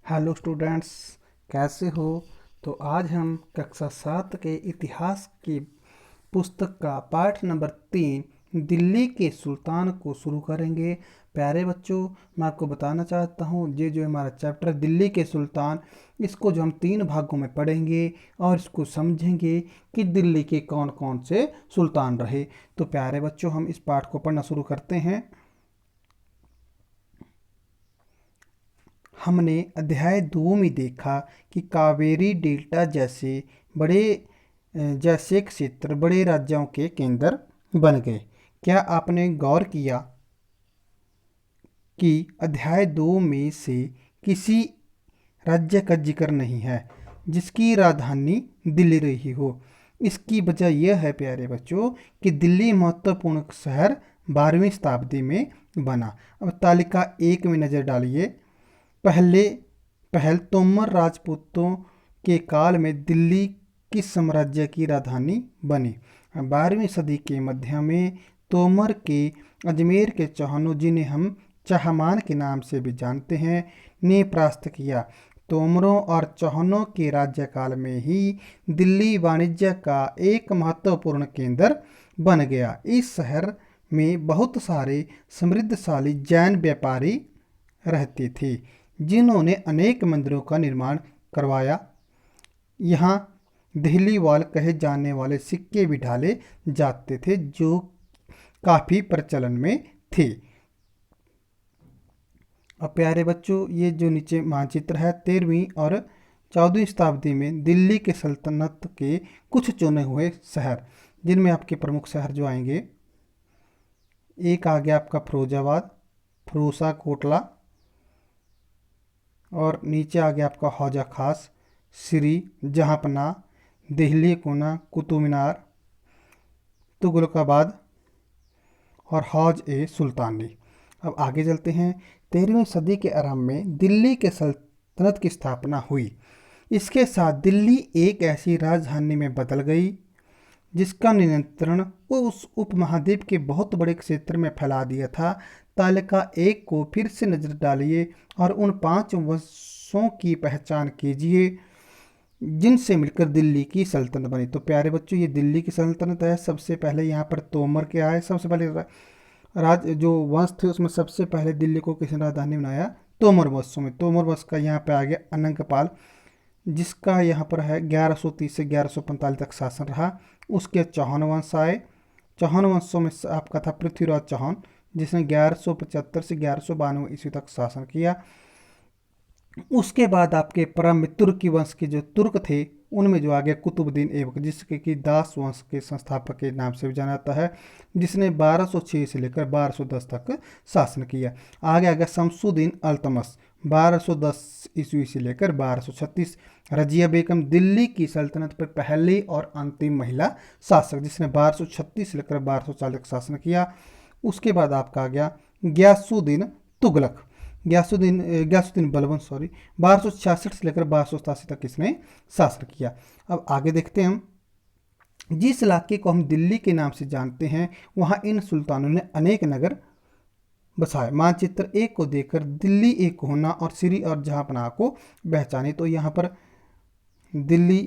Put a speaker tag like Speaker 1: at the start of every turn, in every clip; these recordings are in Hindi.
Speaker 1: हेलो स्टूडेंट्स, कैसे हो। तो आज हम कक्षा 7 के इतिहास की पुस्तक का पाठ नंबर 3 दिल्ली के सुल्तान को शुरू करेंगे। प्यारे बच्चों, मैं आपको बताना चाहता हूँ ये जो हमारा चैप्टर दिल्ली के सुल्तान, इसको जो हम 3 भागों में पढ़ेंगे और इसको समझेंगे कि दिल्ली के कौन कौन से सुल्तान रहे। तो प्यारे बच्चों, हम इस पाठ को पढ़ना शुरू करते हैं। हमने अध्याय 2 में देखा कि कावेरी डेल्टा जैसे क्षेत्र बड़े राज्यों के केंद्र बन गए। क्या आपने गौर किया कि अध्याय 2 में से किसी राज्य का जिक्र नहीं है जिसकी राजधानी दिल्ली रही हो। इसकी वजह यह है प्यारे बच्चों कि दिल्ली महत्वपूर्ण शहर 12वीं शताब्दी में बना। अब तालिका 1 में नज़र डालिए। पहले पहल तोमर राजपूतों के काल में दिल्ली किस साम्राज्य की राजधानी बनी। 12वीं सदी के मध्य में तोमर के अजमेर के चौहानों, जिन्हें हम चाहमान के नाम से भी जानते हैं, ने परास्त किया। तोमरों और चौहानों के राज्यकाल में ही दिल्ली वाणिज्य का एक महत्वपूर्ण केंद्र बन गया। इस शहर में बहुत सारे समृद्धशाली जैन व्यापारी रहते थे जिन्होंने अनेक मंदिरों का निर्माण करवाया। यहाँ दिल्ली वाल कहे जाने वाले सिक्के भी ढाले जाते थे जो काफ़ी प्रचलन में थे। अब प्यारे बच्चों, ये जो नीचे मानचित्र है 13वीं और 14वीं शताब्दी में दिल्ली के सल्तनत के कुछ चुने हुए शहर, जिनमें आपके प्रमुख शहर जो आएंगे, एक आ गया आपका फिरोजाबाद, फिरोजा कोटला, और नीचे आ गया आपका हौजा खास, श्री जहाँपना, दिल्ली कोना, कुतुब मीनार, तुगलकाबाद और हौज ए सुल्तानी। अब आगे चलते हैं। 13वीं सदी के आरंभ में दिल्ली के सल्तनत की स्थापना हुई। इसके साथ दिल्ली एक ऐसी राजधानी में बदल गई जिसका नियंत्रण उस उपमहाद्वीप के बहुत बड़े क्षेत्र में फैला दिया था। तालिका 1 को फिर से नजर डालिए और उन 5 वंशों की पहचान कीजिए जिनसे मिलकर दिल्ली की सल्तनत बनी। तो प्यारे बच्चों, ये दिल्ली की सल्तनत है। सबसे पहले यहाँ पर तोमर के आए। सबसे पहले जो वंश थे उसमें सबसे पहले दिल्ली को किसने राजधानी बनाया? तोमर वंशों में। तोमर वंश का यहाँ पे आ गया अनंगपाल, जिसका यहाँ पर है 1130 से 1145 तक शासन रहा। उसके चौहान वंश आए। चौहान वंशों में आपका था पृथ्वीराज चौहान, जिसने 1175 से 1192 ईस्वी तक शासन किया। उसके बाद आपके परम में तुर्की वंश के जो तुर्क थे उनमें जो आ गया कुतुबुद्दीन ऐबक, जिसके कि दास वंश के संस्थापक के नाम से भी जाना जाता है, जिसने 1206 से लेकर 1210 तक शासन किया। आगे आ गया शमसुद्दीन अल्तमश, 1210 ईस्वी से लेकर 1236। रजिया बेगम दिल्ली की सल्तनत पर पहली और अंतिम महिला शासक, जिसने 1236 से लेकर 1240 तक शासन किया। उसके बाद आपका आ गया गयासुद्दीन तुगलक, गयासुद्दीन बलबन 1266 से लेकर 1287 तक इसने शासन किया। अब आगे देखते हैं हम। जिस इलाके को हम दिल्ली के नाम से जानते हैं वहाँ इन सुल्तानों ने अनेक नगर बसाए। मानचित्र 1 को देखकर दिल्ली एक होना और श्री और जहाँपनाह को पहचाने। तो यहाँ पर दिल्ली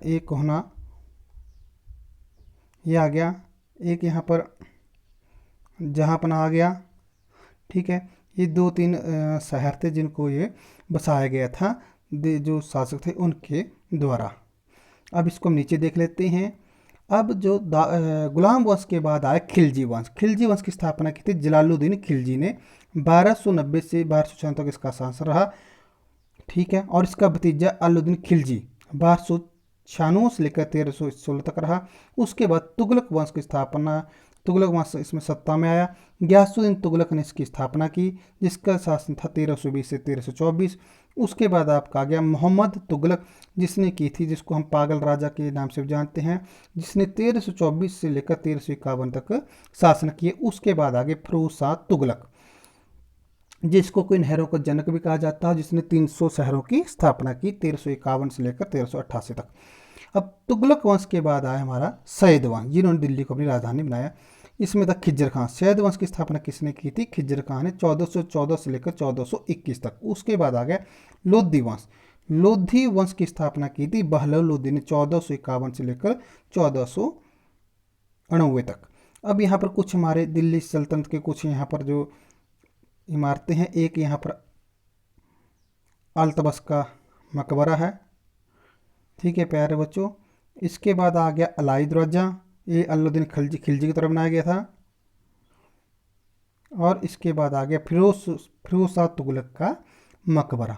Speaker 1: एक होना यह आ गया, एक यहाँ पर जहाँपनाह आ गया। ठीक है, ये 2-3 शहर थे जिनको ये बसाया गया था जो शासक थे उनके द्वारा। अब इसको हम नीचे देख लेते हैं। अब जो गुलाम वंश के बाद आए खिलजी वंश। खिलजी वंश की स्थापना की थी जलालुद्दीन खिलजी ने। 1290 से 1296 तक इसका शासन रहा। ठीक है, और इसका भतीजा अलाउद्दीन खिलजी 1296 से लेकर 1316 तक रहा। उसके बाद तुगलक वंश की स्थापना, तुगलक वंश इसमें सत्ता में आया। गयासुद्दीन तुगलक ने इसकी स्थापना की, जिसका शासन था 1320 से 1324। उसके बाद आपका आ गया मोहम्मद तुगलक, जिसने की थी, जिसको हम पागल राजा के नाम से जानते हैं, जिसने 1324 से लेकर 1351 तक शासन किए। उसके बाद आगे फिरोज शाह तुगलक, जिसको कोई नहरों का जनक भी कहा जाता है, जिसने 300 शहरों की स्थापना की 1351 से लेकर 1388 तक। अब तुगलक वंश के बाद आया हमारा सैयद वंश, जिन्होंने दिल्ली को अपनी राजधानी बनाया। इसमें था खिज्र खान। सैद वंश की स्थापना किसने की थी? खिज्र खान ने 1414 से लेकर 1421 तक। उसके बाद आ गया लोधी वंश। लोधी वंश की स्थापना की थी बहलोल लोधी ने 1451 से लेकर 1499 तक। अब यहाँ पर कुछ हमारे दिल्ली सल्तनत के कुछ यहाँ पर जो इमारतें हैं, एक यहाँ पर अल्तबस का मकबरा है, ठीक है प्यारे बच्चों। इसके बाद आ गया अलाई दरवाज़ा, ये अलाउद्दीन खिलजी की तरफ बनाया गया था। और इसके बाद आ गया फिरोज शाह तुगलक का मकबरा।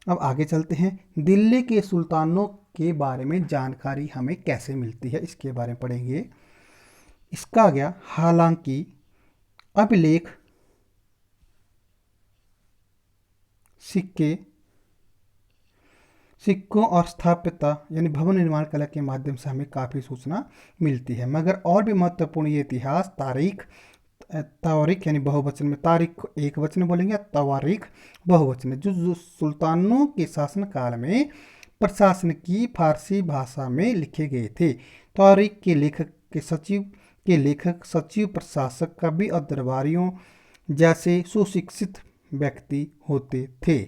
Speaker 1: अब आगे चलते हैं, दिल्ली के सुल्तानों के बारे में जानकारी हमें कैसे मिलती है, इसके बारे में पढ़ेंगे। इसका आ गया, हालांकि अभिलेख, सिक्कों और स्थापत्यता यानी भवन निर्माण कला के माध्यम से हमें काफ़ी सूचना मिलती है, मगर और भी महत्वपूर्ण ये इतिहास, तवारीख यानी बहुवचन में, तारीख एक वचन में बोलेंगे, तवारीख बहुवचन में, जो सुल्तानों के शासनकाल में प्रशासन की फारसी भाषा में लिखे गए थे। तारीख के लेखक सचिव, प्रशासक, कवि और दरबारियों जैसे सुशिक्षित व्यक्ति होते थे,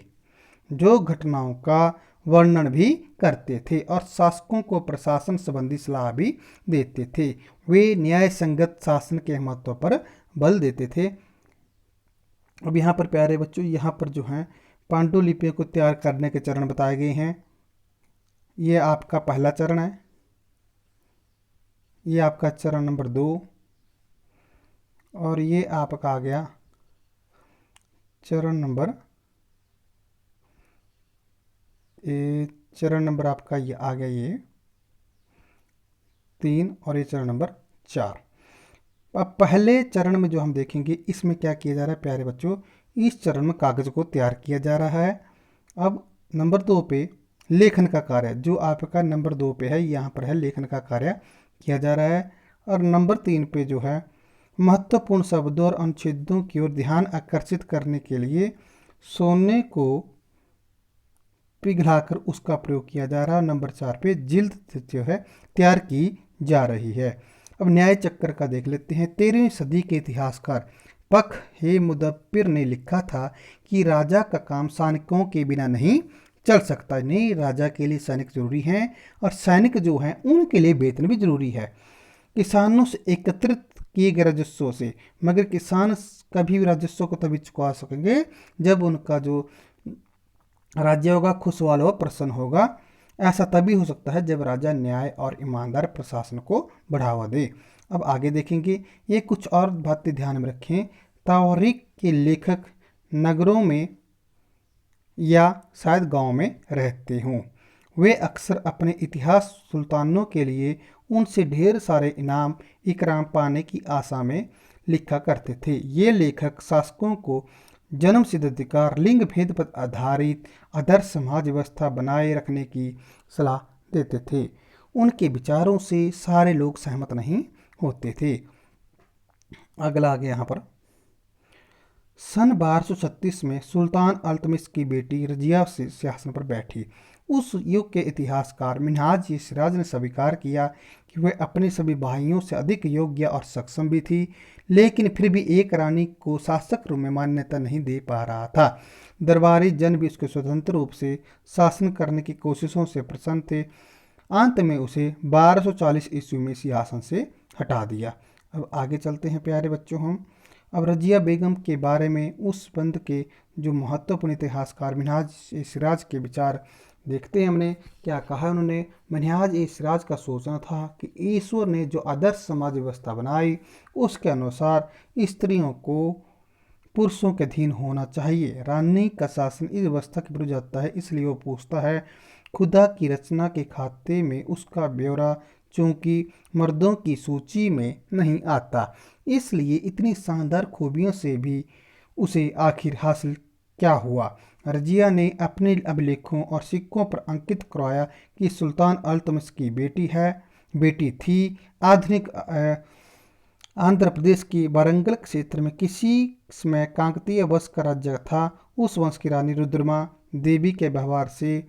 Speaker 1: जो घटनाओं का वर्णन भी करते थे और शासकों को प्रशासन संबंधी सलाह भी देते थे। वे न्याय संगत शासन के महत्व पर बल देते थे। अब यहाँ पर प्यारे बच्चों, यहाँ पर जो है पांडुलिपियों को तैयार करने के चरण बताए गए हैं। ये आपका पहला चरण है, ये आपका चरण नंबर 2, और ये आपका आ गया चरण नंबर आपका ये आ गया ये 3, और ये चरण नंबर 4। अब पहले चरण में जो हम देखेंगे, इसमें क्या किया जा रहा है प्यारे बच्चों, इस चरण में कागज को तैयार किया जा रहा है। अब नंबर 2 पे लेखन का कार्य, जो आपका नंबर 2 पे है, यहाँ पर है लेखन का कार्य किया जा रहा है। और नंबर 3 पे जो है महत्वपूर्ण शब्दों और अनुच्छेदों की ओर ध्यान आकर्षित करने के लिए सोने को पिघलाकर उसका प्रयोग किया जा रहा है। नंबर 4 पे जिल्द जो है तैयार की जा रही है। अब न्याय चक्र का देख लेते हैं। 13वीं सदी के इतिहासकार पख-ए-मुदब्बिर ने लिखा था कि राजा का काम सैनिकों के बिना नहीं चल सकता। नहीं, राजा के लिए सैनिक जरूरी हैं, और सैनिक जो हैं उनके लिए वेतन भी जरूरी है। किसानों से एकत्रित किए गए राजस्व से, मगर किसान कभी भी राजस्व को तभी चुका सकेंगे जब उनका जो राज्य होगा खुशहाल व प्रसन्न होगा। ऐसा तभी हो सकता है जब राजा न्याय और ईमानदार प्रशासन को बढ़ावा दे। अब आगे देखेंगे, ये कुछ और बातें ध्यान में रखें। तारीख के लेखक नगरों में या शायद गांव में रहते हों। वे अक्सर अपने इतिहास सुल्तानों के लिए उनसे ढेर सारे इनाम इकराम पाने की आशा में लिखा करते थे। ये लेखक शासकों को जन्म सिद्ध अधिकार, लिंग भेद पर आधारित आदर्श समाज व्यवस्था बनाए रखने की सलाह देते थे। उनके विचारों से सारे लोग सहमत नहीं होते थे। अगला आगे यहाँ पर, सन 1236 में सुल्तान अल्तमिश की बेटी रजिया सिंहासन पर बैठी। उस युग के इतिहासकार मिन्हाज-ए-सिराज ने स्वीकार किया कि वह अपने सभी भाइयों से अधिक योग्य और सक्षम भी थी, लेकिन फिर भी एक रानी को शासक रूप में मान्यता नहीं दे पा रहा था। दरबारी जन भी उसके स्वतंत्र रूप से शासन करने की कोशिशों से प्रसन्न थे। अंत में उसे 1240 ईस्वी में सिंहासन से हटा दिया। अब आगे चलते हैं प्यारे बच्चों हम। अब रजिया बेगम के बारे में उस बंद के जो महत्वपूर्ण इतिहासकार मिन्हाज-ए-सिराज के विचार देखते हैं। हमने क्या कहा उन्होंने, मिन्हाज-ए-सिराज का सोचना था कि ईश्वर ने जो आदर्श समाज व्यवस्था बनाई उसके अनुसार स्त्रियों को पुरुषों के अधीन होना चाहिए। रानी का शासन इस व्यवस्था के विरुद्ध जाता है, इसलिए वो पूछता है खुदा की रचना के खाते में उसका ब्यौरा चूंकि मर्दों की सूची में नहीं आता, इसलिए इतनी शानदार खूबियों से भी उसे आखिर हासिल क्या हुआ। रजिया ने अपने अभिलेखों और सिक्कों पर अंकित करवाया कि सुल्तान अल्तमिश की बेटी थी। आधुनिक आंध्र प्रदेश की वारंगल क्षेत्र में किसी समय काकतीय वंश का राज्य था। उस वंश की रानी रुद्रमा देवी के व्यवहार से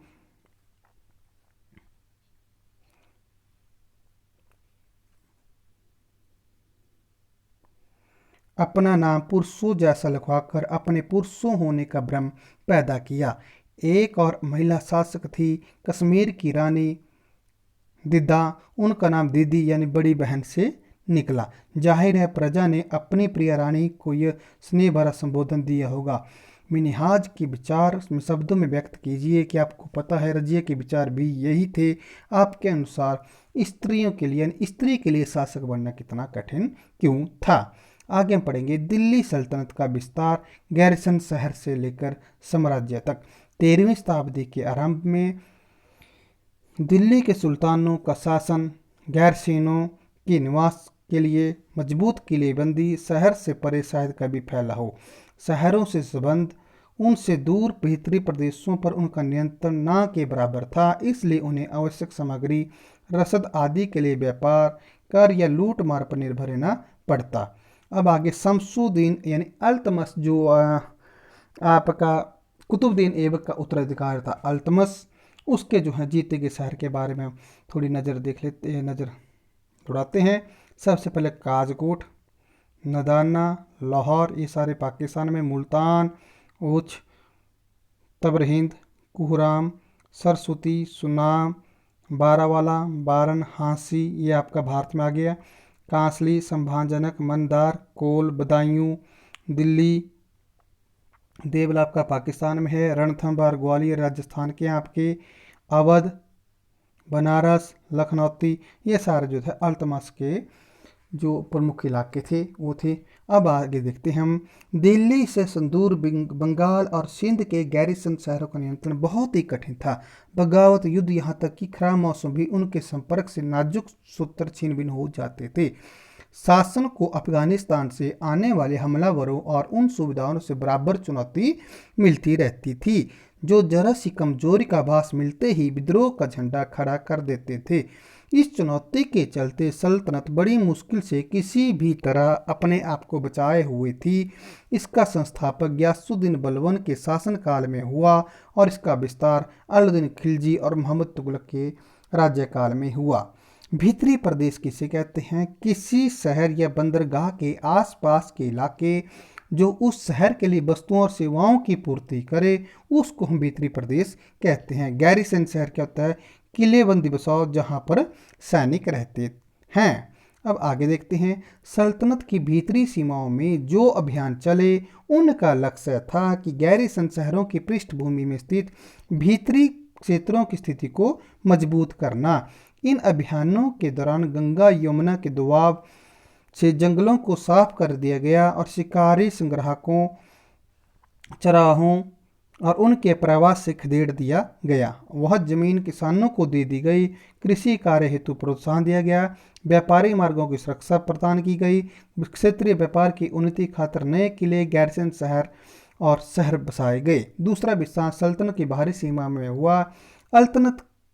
Speaker 1: अपना नाम पुरुषों जैसा लिखवाकर अपने पुरुषों होने का भ्रम पैदा किया। एक और महिला शासक थी, कश्मीर की रानी दिद्दा। उनका नाम दीदी यानी बड़ी बहन से निकला। जाहिर है प्रजा ने अपनी प्रिय रानी को यह स्नेह भरा संबोधन दिया होगा। मिन्हाज के विचार शब्दों में व्यक्त कीजिए कि आपको पता है रजिया के विचार भी यही थे। आपके अनुसार स्त्रियों के लिए यानी स्त्री के लिए शासक बनना कितना कठिन क्यों था। आगे हम पढ़ेंगे दिल्ली सल्तनत का विस्तार गैरिसन शहर से लेकर साम्राज्य तक। 13वीं शताब्दी के आरंभ में दिल्ली के सुल्तानों का शासन गैरसैनों के निवास के लिए मजबूत किलेबंदी, शहर से परे शायद कभी फैला हो। शहरों से संबंध उनसे दूर भीतरी प्रदेशों पर उनका नियंत्रण ना के बराबर था, इसलिए उन्हें आवश्यक सामग्री रसद आदि के लिए व्यापार कर या लूट मार पर निर्भर रहना पड़ता। अब आगे शमसुद्दीन यानी अल्तमस जो आपका कुतुबुद्दीन ऐबक का उत्तराधिकार था अल्तमस, उसके जो है जीते गए शहर के बारे में थोड़ी नज़र देख लेते हैं, नज़र उड़ाते हैं। सबसे पहले काजकोट, नदाना, लाहौर, ये सारे पाकिस्तान में। मुल्तान, उच, तबरहिंद, कुहराम, सरस्वती, सुनाम, बारावाला, बारन, हांसी, ये आपका भारत में आ गया। कांसली, संभाजनक, मंदार, कोल, बदायूं, दिल्ली, देवला आपका पाकिस्तान में है। रणथंभौर, ग्वालियर राजस्थान के आपके। अवध, बनारस, लखनौती, ये सारे जो थे अल्तमश के जो प्रमुख इलाके थे वो थे। अब आगे देखते हैं हम दिल्ली से संदूर बंगाल और सिंध के गैरिसन शहरों का नियंत्रण बहुत ही कठिन था। बगावत, युद्ध, यहाँ तक कि खराब मौसम भी उनके संपर्क से नाजुक सूत्र छीन भिन्न हो जाते थे। शासन को अफगानिस्तान से आने वाले हमलावरों और उन सुविधाओं से बराबर चुनौती मिलती रहती थी, जो जरा सी कमजोरी का आभास मिलते ही विद्रोह का झंडा खड़ा कर देते थे। इस चुनौती के चलते सल्तनत बड़ी मुश्किल से किसी भी तरह अपने आप को बचाए हुए थी। इसका संस्थापक गयासुद्दीन बलबन के शासनकाल में हुआ और इसका विस्तार अलाउद्दीन खिलजी और मोहम्मद तुगलक के राज्यकाल में हुआ। भीतरी प्रदेश किसे कहते हैं? किसी शहर या बंदरगाह के आसपास के इलाके जो उस शहर के लिए वस्तुओं और सेवाओं की पूर्ति करे, उसको हम भीतरी प्रदेश कहते हैं। गैरिसन शहर क्या होता है? किलेबंदी बसाओ जहां पर सैनिक रहते हैं। अब आगे देखते हैं सल्तनत की भीतरी सीमाओं में जो अभियान चले, उनका लक्ष्य था कि गैरिसन शहरों की पृष्ठभूमि में स्थित भीतरी क्षेत्रों की स्थिति को मजबूत करना। इन अभियानों के दौरान गंगा यमुना के दोआब से जंगलों को साफ कर दिया गया और शिकारी संग्राहकों, चराहों और उनके प्रवास से खदेड़ दिया गया। वह जमीन किसानों को दे दी गई। कृषि कार्य हेतु प्रोत्साहन दिया गया। व्यापारी मार्गों की सुरक्षा प्रदान की गई। क्षेत्रीय व्यापार की उन्नति खातिर नए किले, गैरिसन शहर और शहर बसाए गए। दूसरा विस्तार सल्तनत की बाहरी सीमा में हुआ।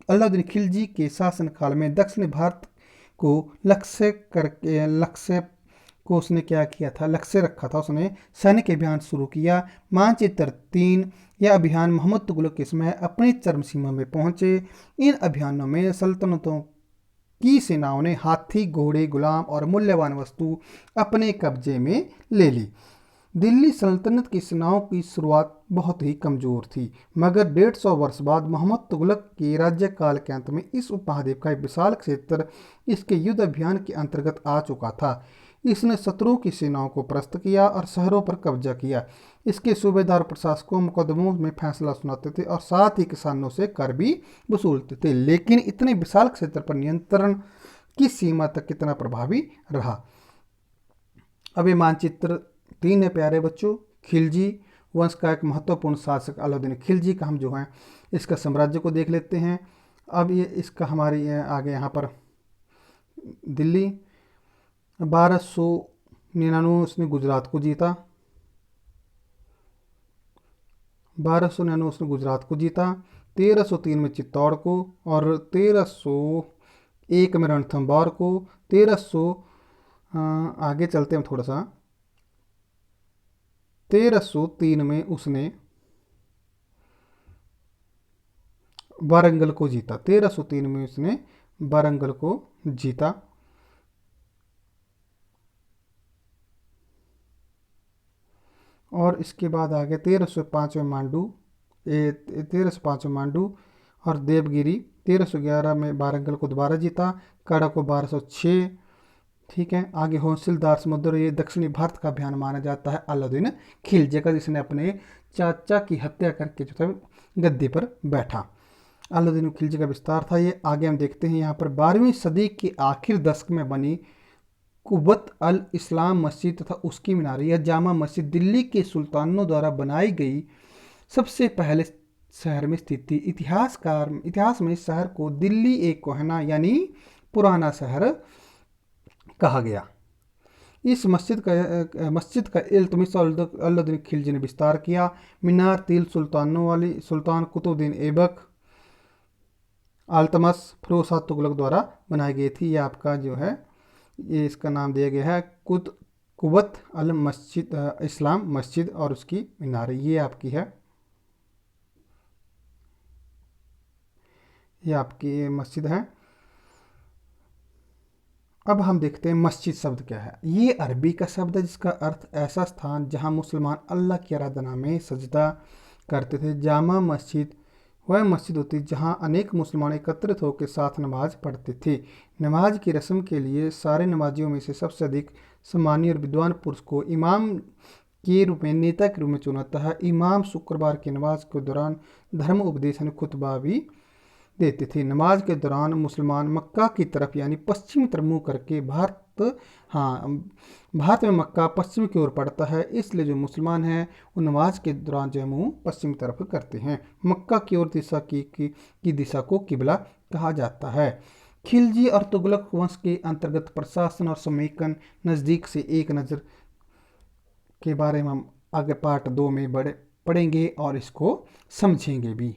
Speaker 1: अलाउद्दीन खिलजी के शासनकाल में दक्षिणी भारत को लक्ष्य को उसने क्या किया था, लक्ष्य रखा था। उसने सैनिक अभियान शुरू किया। मानचित्र 3, यह अभियान मोहम्मद तुगलक के समय अपनी चरम सीमा में पहुंचे। इन अभियानों में सल्तनतों की सेनाओं ने हाथी, घोड़े, गुलाम और मूल्यवान वस्तु अपने कब्जे में ले ली। दिल्ली सल्तनत की सेनाओं की शुरुआत बहुत ही कमजोर थी, मगर 150 वर्ष बाद मोहम्मद तुगलक के राज्यकाल के अंत में इस उपमहाद्वीप का एक विशाल क्षेत्र इसके युद्ध अभियान के अंतर्गत आ चुका था। इसने शत्रु की सेनाओं को परास्त किया और शहरों पर कब्जा किया। इसके सूबेदार प्रशासकों मुकदमों में फैसला सुनाते थे और साथ ही किसानों से कर भी वसूलते थे। लेकिन इतने विशाल क्षेत्र पर नियंत्रण किस सीमा तक कितना प्रभावी रहा? अब ये मानचित्र 3 है प्यारे बच्चों। खिलजी वंश का एक महत्वपूर्ण शासक अलाउद्दीन खिलजी का हम जो है इसका साम्राज्य को देख लेते हैं। अब ये इसका हमारी आगे यहाँ पर दिल्ली 1299 उसने गुजरात को जीता। 1299 उसने गुजरात को जीता। 1303 में चित्तौड़ को और 1301 में रणथंभौर को। 1300 आगे चलते हैं थोड़ा सा। 1303 में उसने वारंगल को जीता। 1303 में उसने वारंगल को जीता। और इसके बाद आ गया 1305 में मांडू, 1305 में मांडू और देवगिरी। 1311 में वारंगल को दोबारा जीता, कड़ा को 1206। ठीक है, आगे होसिलदार समुद्र, ये दक्षिणी भारत का अभियान माना जाता है अलाउद्दीन खिलजी का, जिसने अपने चाचा की हत्या करके जो था गद्दी पर बैठा। अलाउद्दीन खिलजी का विस्तार था ये। आगे हम देखते हैं यहाँ पर 12वीं सदी के आखिर दशक में बनी कुबत अल इस्लाम मस्जिद तथा उसकी मीनार, यह जामा मस्जिद दिल्ली के सुल्तानों द्वारा बनाई गई सबसे पहले शहर में स्थित थी। इतिहास में इस शहर को दिल्ली एक कोहना यानी पुराना शहर कहा गया। इस मस्जिद का इल्तुतमिश अलाउद्दीन खिलजी ने विस्तार किया। मीनार तिल सुल्तानों वाली सुल्तान कुतुबुद्दीन ऐबक, अल्तमश, फिरोज शाह तुगलक द्वारा बनाई गई थी। यह आपका जो है ये इसका नाम दिया गया है कुबत अल मस्जिद इस्लाम मस्जिद और उसकी मीनार, ये आपकी है, ये आपकी मस्जिद है। अब हम देखते हैं मस्जिद शब्द क्या है। ये अरबी का शब्द है जिसका अर्थ ऐसा स्थान जहां मुसलमान अल्लाह की आराधना में सजदा करते थे। जामा मस्जिद वह मस्जिद होती जहां अनेक मुसलमान एकत्रित होकर साथ नमाज पढ़ते थे। नमाज की रस्म के लिए सारे नमाजियों में से सबसे अधिक सम्मानीय और विद्वान पुरुष को इमाम के रूप में, नेता के रूप में चुना जाता है। इमाम शुक्रवार की नमाज के दौरान धर्म उपदेश यानी खुतबा भी देते थे। नमाज के दौरान मुसलमान मक्का की तरफ यानी पश्चिम तरफ मुँह करके भारत में मक्का पश्चिम की ओर पड़ता है, इसलिए जो मुसलमान हैं वो नमाज के दौरान जो है मुँह पश्चिम तरफ करते हैं। मक्का की ओर दिशा की दिशा को किबला कहा जाता है। खिलजी और तुगलक वंश के अंतर्गत प्रशासन और समेकन नज़दीक से एक नज़र के बारे में हम आगे पार्ट 2 में पढ़ेंगे और इसको समझेंगे भी।